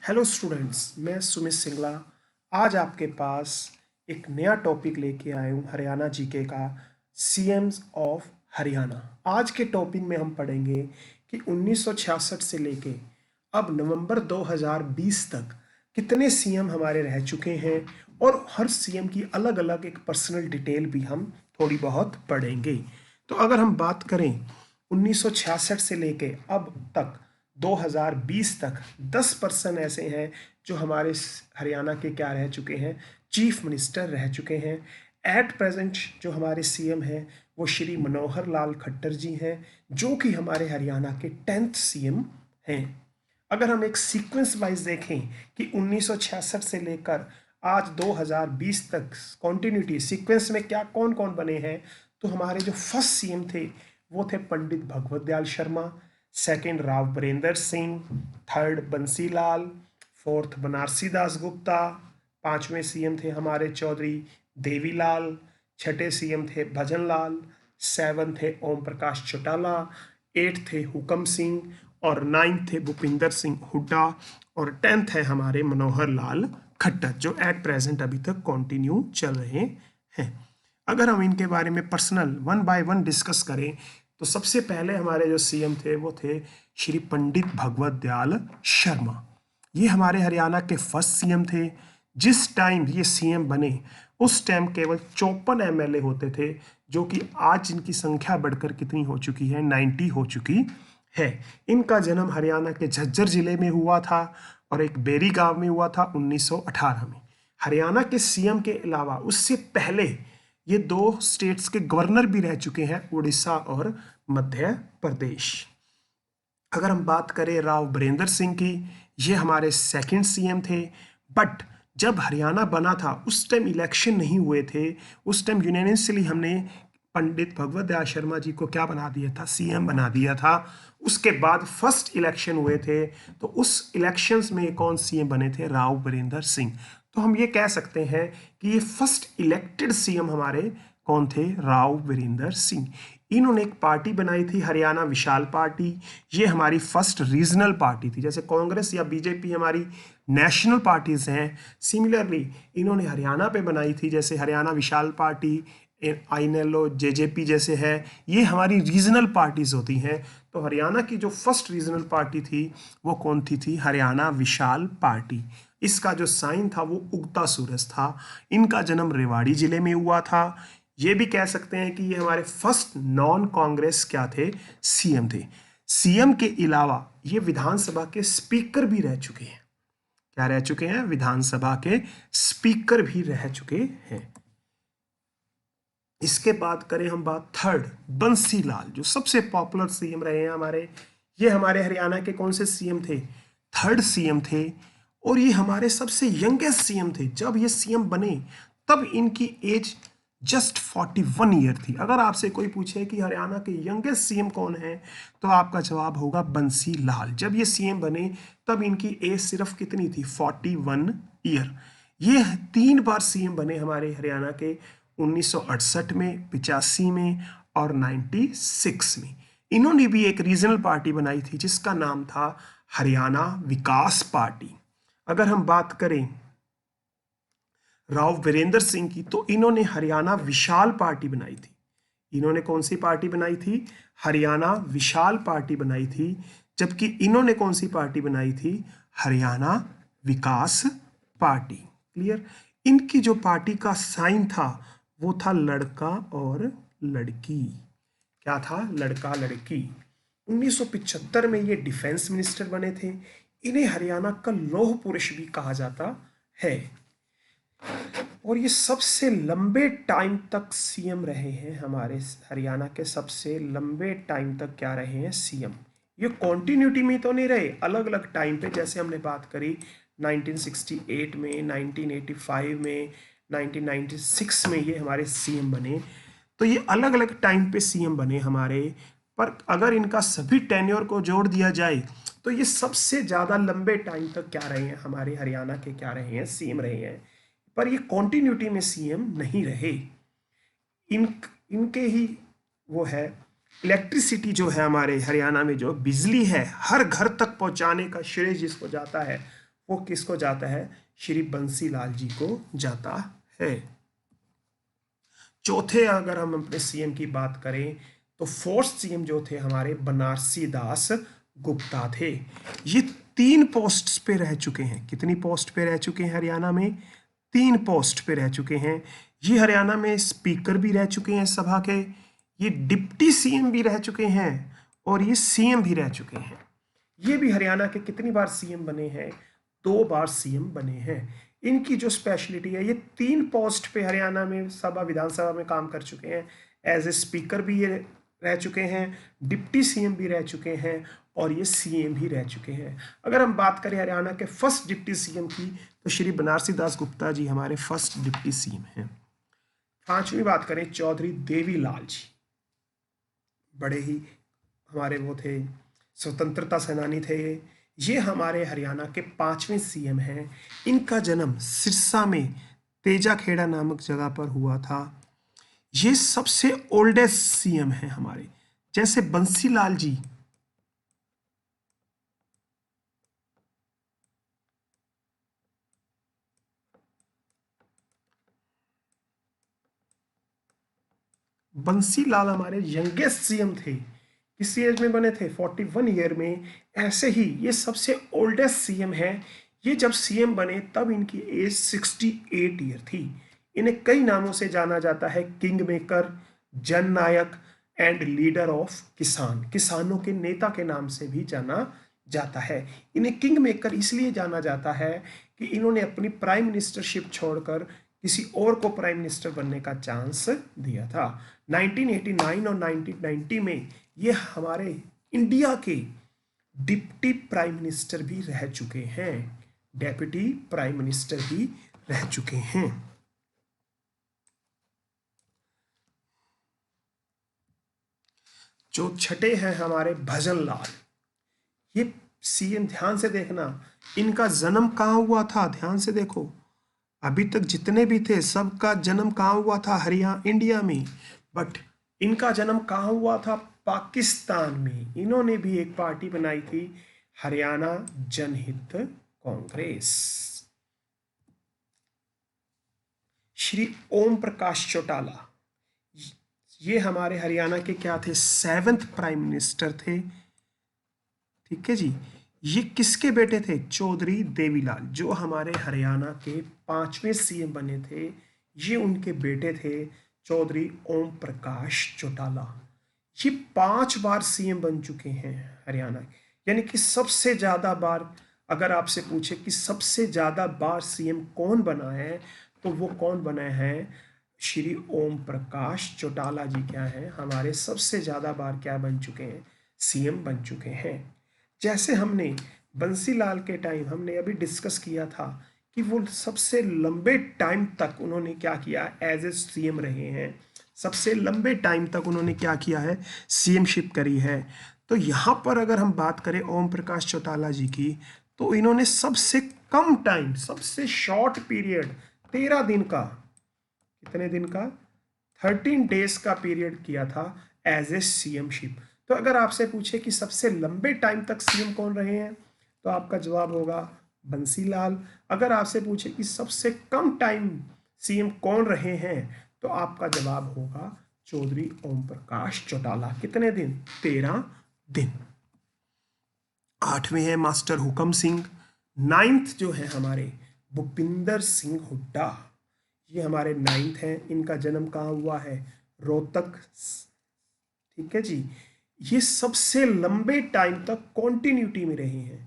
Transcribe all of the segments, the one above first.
Hello students, मैं सुमित सिंगला आज आपके पास एक नया टॉपिक लेके आया हूँ हरियाणा जीके का सीएम्स ऑफ हरियाणा। आज के टॉपिक में हम पढ़ेंगे कि 1966 से लेके अब नवंबर 2020 तक कितने सीएम हमारे रह चुके हैं और हर सीएम की अलग अलग एक पर्सनल डिटेल भी हम थोड़ी बहुत पढ़ेंगे। तो अगर हम बात करें 1966 से लेके अब तक 2020 तक 10% ऐसे हैं जो हमारे हरियाणा के क्या रह चुके हैं, चीफ मिनिस्टर रह चुके हैं। एट प्रेजेंट जो हमारे सीएम हैं वो श्री मनोहर लाल खट्टर जी हैं, जो कि हमारे हरियाणा के 10th सीएम हैं। अगर हम एक सीक्वेंस वाइज देखें कि 1966 से लेकर आज 2020 तक कॉन्टिन्यूटी सीक्वेंस में क्या कौन कौन बने हैं, तो हमारे जो फर्स्ट सीएम थे वो थे Pandit Bhagwat Dayal Sharma, second Rao Birendra Singh, third Bansilal, fourth Banarasi Das Gupta, पांचवें सीएम थे हमारे चौधरी देवीलाल, छठे सीएम थे भजनलाल, सेवन थे ओम प्रकाश चौटाला, एट थे हुकम सिंह और नाइन्थ थे भूपिंदर सिंह हुड्डा और 10th है हमारे मनोहर लाल खट्टर, जो एट प्रेजेंट अभी तक कंटिन्यू चल रहे हैं। अगर हम इनके बारे में personal one by one discuss करें तो सबसे पहले हमारे जो सीएम थे वो थे श्री पंडित भगवत दयाल शर्मा। ये हमारे हरियाणा के फर्स्ट सीएम थे। जिस टाइम ये सीएम बने उस टाइम केवल 54 एमएलए होते थे, जो कि आज इनकी संख्या बढ़कर कितनी हो चुकी है, 90 हो चुकी है। इनका जन्म हरियाणा के झज्जर जिले में हुआ था और एक बेरी गांव में हुआ था 1918 में। हरियाणा के सीएम के अलावा उससे पहले ये दो स्टेट्स के गवर्नर भी रह चुके हैं, उड़ीसा और मध्य प्रदेश। अगर हम बात करें राव बरेंद्र सिंह की, ये हमारे सेकंड सीएम थे। बट जब हरियाणा बना था उस टाइम इलेक्शन नहीं हुए थे। उस टाइम यूनानिमसली हमने पंडित भगवत दयाल शर्मा जी को क्या बना दिया था, सीएम बना दिया था। उसके बाद फर्स्ट इलेक्शन हुए थे, तो उस इलेक्शंस में कौन सीएम बने थे, राव बरेंद्र सिंह। तो हम ये कह सकते हैं कि ये फर्स्ट इलेक्टेड सीएम हमारे कौन थे, राव वीरेंद्र सिंह। इन्होंने एक पार्टी बनाई थी हरियाणा विशाल पार्टी। ये हमारी फर्स्ट रीजनल पार्टी थी। जैसे कांग्रेस या बीजेपी हमारी नेशनल पार्टीज हैं, सिमिलरली इन्होंने हरियाणा पे बनाई थी। जैसे हरियाणा विशाल पार्टी, आईएनएलओ, जेजेपी जैसे है, ये हमारी रीजनल पार्टीज होती हैं। तो हरियाणा की जो फर्स्ट रीजनल पार्टी थी वो कौन थी हरियाणा विशाल पार्टी। इसका जो साइन था वो उगता सूरज था। इनका जन्म रेवाड़ी जिले में हुआ था। ये भी कह सकते हैं कि ये हमारे फर्स्ट नॉन कांग्रेस क्या थे, सीएम थे। सीएम के अलावा ये विधानसभा के स्पीकर भी रह चुके हैं। क्या रह चुके हैं, विधानसभा के स्पीकर भी रह चुके हैं। इसके बाद करें हम बात थर्ड, बंसीलाल, जो सबसे पॉपुलर सीएम रहे हैं हमारे। ये हमारे हरियाणा के कौन से सीएम थे, थर्ड सीएम थे। और ये हमारे सबसे यंगेस्ट सीएम थे। जब ये सीएम बने तब इनकी एज जस्ट 41 ईयर थी। अगर आपसे कोई पूछे कि हरियाणा के यंगेस्ट सीएम कौन है, तो आपका जवाब होगा बंसीलाल। जब ये सीएम बने तब इनकी एज सिर्फ कितनी थी, 41 ईयर। ये 3 बार सीएम बने हमारे हरियाणा के, 1968 में, 85 में और 96 में। इन्होंने भी एक रीजनल पार्टी बनाई थी जिसका नाम था हरियाणा विकास पार्टी। अगर हम बात करें राव वीरेंद्र सिंह की, तो इन्होंने हरियाणा विशाल पार्टी बनाई थी। इन्होंने कौन सी पार्टी बनाई थी, हरियाणा विशाल पार्टी बनाई थी। जबकि इन्होंने कौन सी पार्टी बनाई थी, हरियाणा विकास पार्टी। क्लियर। इनकी जो पार्टी का साइन था वो था लड़का और लड़की। क्या था, लड़का लड़की। 1975 में ये डिफेंस मिनिस्टर बने थे। इन्हें हरियाणा का लौह पुरुष भी कहा जाता है। और ये सबसे लंबे टाइम तक सीएम रहे हैं हमारे हरियाणा के, सबसे लंबे टाइम तक क्या रहे हैं, सीएम। ये कॉन्टिन्यूटी में तो नहीं रहे, अलग अलग टाइम पे। जैसे हमने बात करी 1968 में, 1985 में, 1996 में ये हमारे सीएम बने। तो ये अलग अलग टाइम पे सीएम बने हमारे। पर अगर इनका सभी टेन्योर को जोड़ दिया जाए तो ये सबसे ज़्यादा लंबे टाइम तक क्या रहे हैं, हमारे हरियाणा के क्या रहे हैं, सीएम रहे हैं। पर ये कॉन्टिन्यूटी में सीएम नहीं रहे। इनके ही वो है इलेक्ट्रिसिटी, जो है हमारे हरियाणा में जो बिजली है हर घर तक पहुंचाने का श्रेय जिसको जाता है वो किसको जाता है? श्री बंसीलाल जी को जाता है। चौथे अगर हम अपने सीएम की बात करें तो फोर्थ सीएम जो थे हमारे बनारसी दास गुप्ता थे। ये 3 पोस्ट पे रह चुके हैं। कितनी पोस्ट पे रह चुके हैं हरियाणा में? 3 पोस्ट पे रह चुके हैं। ये हरियाणा में स्पीकर भी रह चुके हैं सभा के, ये डिप्टी सीएम भी रह चुके हैं और ये सीएम भी रह चुके हैं। ये भी हरियाणा के कितनी बार सीएम बने हैं? 2 बार सीएम बने हैं। इनकी जो स्पेशलिटी है, ये 3 पोस्ट पे हरियाणा में सभा विधानसभा में काम कर चुके हैं। एज ए स्पीकर भी ये रह चुके हैं, डिप्टी सीएम भी रह चुके हैं और ये सीएम भी रह चुके हैं। अगर हम बात करें हरियाणा के फर्स्ट डिप्टी सीएम की तो श्री बनारसी दास गुप्ता जी हमारे फर्स्ट डिप्टी सीएम हैं। 5वीं बात करें चौधरी देवीलाल जी, बड़े ही हमारे वो थे, स्वतंत्रता सेनानी थे। ये हमारे हरियाणा के 5वें सीएम हैं। इनका जन्म सिरसा में तेजाखेड़ा नामक जगह पर हुआ था। ये सबसे ओल्डेस्ट सीएम हैं हमारे। जैसे बंसीलाल जी बंसीलाल हमारे यंगेस्ट सीएम थे। किस एज में बने थे? 41 ईयर में। ऐसे ही ये सबसे ओल्डेस्ट सीएम है। ये जब सीएम बने तब इनकी एज 68 ईयर थी। इन्हें कई नामों से जाना जाता है, king maker, Jannayak and leader of किसान, किसानों के नेता के नाम से भी जाना जाता है। इन्हें किंग मेकर इसलिए जाना जाता है कि इन्होंने अपनी प्राइम मिनिस्टरशिप छोड़कर किसी और को प्राइम मिनिस्टर बनने का चांस दिया था। 1989 और 1990 में ये हमारे इंडिया के डिप्टी प्राइम मिनिस्टर भी रह चुके हैं, डेप्यूटी प्राइम मिनिस्टर भी रह चुके हैं। जो छठे हैं हमारे भजन लाल, ये सीएम, ध्यान से देखना, इनका जन्म कहाँ हुआ था? ध्यान से देखो, अभी तक जितने भी थे सबका जन्म कहाँ हुआ था? हरियाणा, इंडिया में। बट इनका जन्म कहाँ हुआ था? पाकिस्तान में। इन्होंने भी एक पार्टी बनाई थी, हरियाणा जनहित कांग्रेस। श्री ओम प्रकाश चौटाला, ये हमारे हरियाणा के क्या थे? 7th प्राइम मिनिस्टर थे। ठीक है जी। ये किसके बेटे थे? चौधरी देवीलाल, जो हमारे हरियाणा के 5वें सीएम बने थे। ये उनके बेटे थे, चौधरी ओम प्रकाश चौटाला। ये 5 बार सीएम बन चुके हैं हरियाणा, यानी कि सबसे ज्यादा बार। अगर आपसे पूछे कि सबसे ज्यादा बार सीएम कौन बना है, तो वो कौन बना है? श्री ओम प्रकाश चौटाला जी क्या है? हमारे सबसे ज्यादा बार क्या बन चुके हैं? सीएम बन चुके हैं। जैसे हमने बंसीलाल के टाइम हमने अभी डिस्कस किया था कि वो सबसे लंबे टाइम तक उन्होंने क्या किया? एज ए सीएम रहे हैं। सबसे लंबे टाइम तक उन्होंने क्या किया है? सीएमशिप करी है। तो यहाँ पर अगर हम बात करें ओम प्रकाश चौटाला जी की, तो इन्होंने सबसे कम टाइम, सबसे शॉर्ट पीरियड, 13 दिन का, कितने दिन का? 13 डेज का पीरियड किया था एज ए सीएमशिप। तो अगर आपसे पूछे कि सबसे लंबे टाइम तक सीएम कौन रहे हैं, तो आपका जवाब होगा बंसीलाल। अगर आपसे पूछे कि सबसे कम टाइम सीएम कौन रहे हैं, तो आपका जवाब होगा चौधरी ओम प्रकाश चौटाला। कितने दिन? 13 दिन। 8वें है मास्टर हुकम सिंह। 9th जो है हमारे भूपिंदर सिंह हुड्डा, ये हमारे 9th हैं। इनका जन्म कहाँ हुआ है? रोहतक। ठीक है जी। ये सबसे लंबे टाइम तक कॉन्टिन्यूटी में रहे हैं।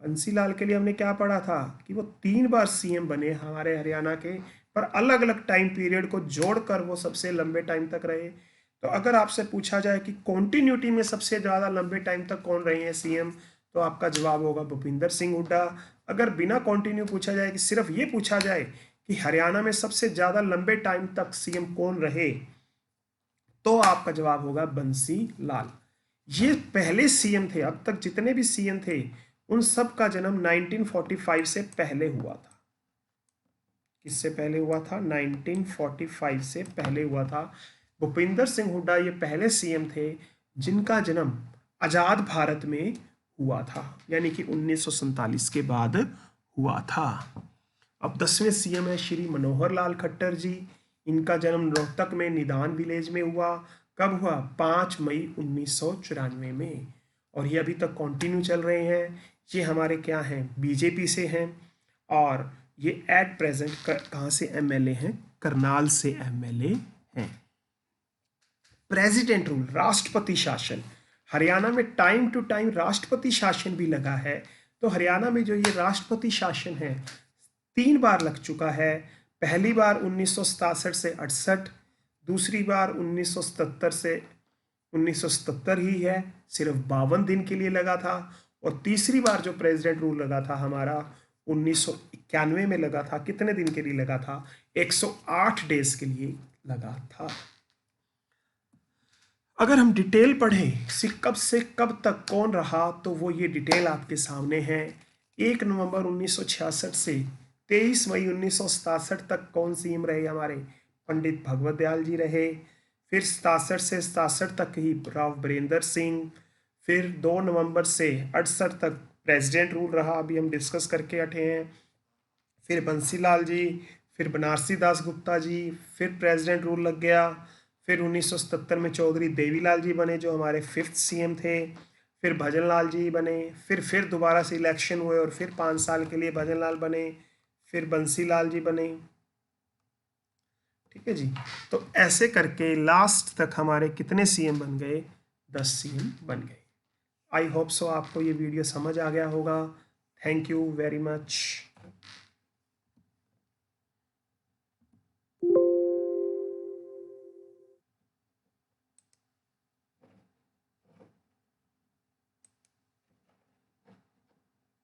बंसीलाल के लिए हमने क्या पढ़ा था कि वो 3 बार सीएम बने हमारे हरियाणा के, पर अलग अलग टाइम पीरियड को जोड़कर वो सबसे लंबे टाइम तक रहे। तो अगर आपसे पूछा जाए कि कॉन्टिन्यूटी में सबसे ज़्यादा लंबे टाइम तक कौन रहे हैं सीएम, तो आपका जवाब होगा भूपिंदर सिंह हुड्डा। अगर बिना कॉन्टिन्यू पूछा जाए, कि सिर्फ ये पूछा जाए कि हरियाणा में सबसे ज़्यादा लंबे टाइम तक सीएम कौन रहे, तो आपका जवाब होगा बंसी लाल। ये पहले सीएम थे। अब तक जितने भी सीएम थे उन सब का जन्म 1945 से पहले हुआ था। किससे पहले हुआ था? 1945 से पहले हुआ था। भूपिंदर सिंह हुड्डा ये पहले सीएम थे जिनका जन्म आजाद भारत में हुआ था, यानी कि 1947 के बाद हुआ था। अब 10वें सीएम है श्री मनोहर लाल खट्टर जी। इनका जन्म रोहतक में निदान विलेज में हुआ। कब हुआ? 5 मई 1994 में। और ये अभी तक कंटिन्यू चल रहे हैं। ये हमारे क्या हैं? बीजेपी से हैं। और ये एट प्रेजेंट कहाँ से एमएलए हैं? करनाल से एमएलए हैं। प्रेसिडेंट रूल, राष्ट्रपति शासन। हरियाणा में टाइम टू टाइम राष्ट्रपति शासन भी लगा है। तो हरियाणा में जो ये राष्ट्रपति शासन है 3 बार लग चुका है। पहली बार 1967 से 68, दूसरी बार 1977 से 1977 ही है, सिर्फ 52 दिन के लिए लगा था। और तीसरी बार जो प्रेसिडेंट रूल लगा था हमारा 1991 में लगा था। कितने दिन के लिए लगा था? 108 डेज के लिए लगा था। अगर हम डिटेल पढ़ें कब से कब तक कौन रहा, तो वो ये डिटेल आपके सामने है। 1 नवंबर 1966 से 23 मई 1967 तक कौन सीएम रहे हमारे? पंडित भगवत दयाल जी रहे। फिर 67 से 67 तक ही राव बीरेंद्र सिंह। फिर 2 नवंबर से 68 तक प्रेसिडेंट रूल रहा, अभी हम डिस्कस करके हटे हैं। फिर बंसीलाल जी, फिर बनारसी दास गुप्ता जी, फिर प्रेसिडेंट रूल लग गया। फिर 1977 में चौधरी देवीलाल जी बने जो हमारे 5th सीएम थे। फिर भजनलाल जी बने। फिर दोबारा से इलेक्शन हुए और फिर 5 साल के लिए भजनलाल बने। फिर बंसीलाल जी बने। ठीक है जी। तो ऐसे करके लास्ट तक हमारे कितने सीएम बन गए? 10 सीएम बन गए। आई होप सो आपको ये वीडियो समझ आ गया होगा। Thank you very much.